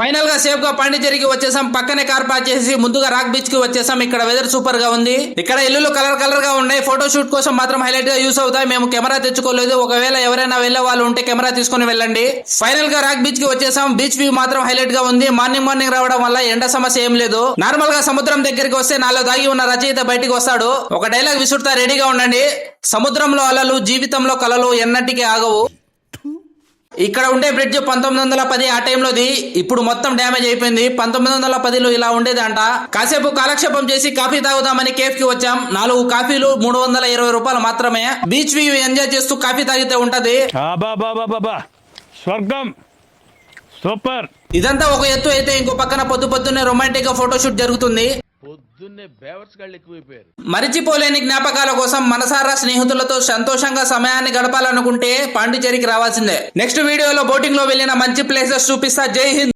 Final గా safe గా పాండిచేరికి వచ్చేసాం. పక్కనే కార్ పార్క్ చేసి ముందుగా రాక్ బీచ్ కి వచ్చేసాం. ఇక్కడ వెదర్ సూపర్ గా ఉంది. ఇక్కడ ఇల్లులు కలర్ కలర్ గా ఉన్నాయి. ఫోటో షూట్ కోసం మాత్రం హైలైట్ గా యూస్ అవుతాయి. మేము కెమెరా తెచ్చుకోలేదు. ఒకవేళ ఎవరైనా వెళ్లే వాళ్ళు ఉంటే కెమెరా తీసుకుని వెళ్ళండి. ఫైనల్ గా రాక్ బీచ్ కి వచ్చేసాం. బీచ్ వ్యూ మాత్రం హైలైట్ గా ఉంది. మార్నింగ్ రావడం వల్ల ఎండ సమస్య ఏం లేదు. నార్మల్ గా సముద్రం దగ్గరికి వస్తే నాలో దాగి ఉన్న రచయిత బయటికి వస్తాడు. ఒక డైలాగ్ విసురుతా, రెడీగా ఉండండి. సముద్రంలో అలలు, జీవితంలో కలలు ఎన్నటికీ ఆగవు. ఇక్కడ ఉండే బ్రిడ్జ్ 1910 ఆ టైంలోది. ఇప్పుడు మొత్తం డ్యామేజ్ అయిపోయింది. 1910లో ఇలా ఉండేది అంట. కాసేపు కాలక్షేపం చేసి కాఫీ తాగుదామని కేఫ్ కి వచ్చాం. 4 కాఫీలు 320 రూపాయలు మాత్రమే. బీచ్ వ్యూ ఎంజాయ్ చేస్తూ కాఫీ తాగితే ఉంటది. స్వర్గం సూపర్. ఇదంతా ఒక ఎత్తు అయితే ఇంకో పక్కన పొద్దున్నే రొమాంటిక్ గా ఫోటోషూట్ జరుగుతుంది. మరిచిపోలేని జ్ఞాపకాల కోసం మనసారా స్నేహితులతో సంతోషంగా సమయాన్ని గడపాలనుకుంటే పాండిచేరికి రావాల్సిందే. నెక్స్ట్ వీడియోలో బోటింగ్ లో వెళ్ళిన మంచి ప్లేసెస్ చూపిస్తా. జై హింద్.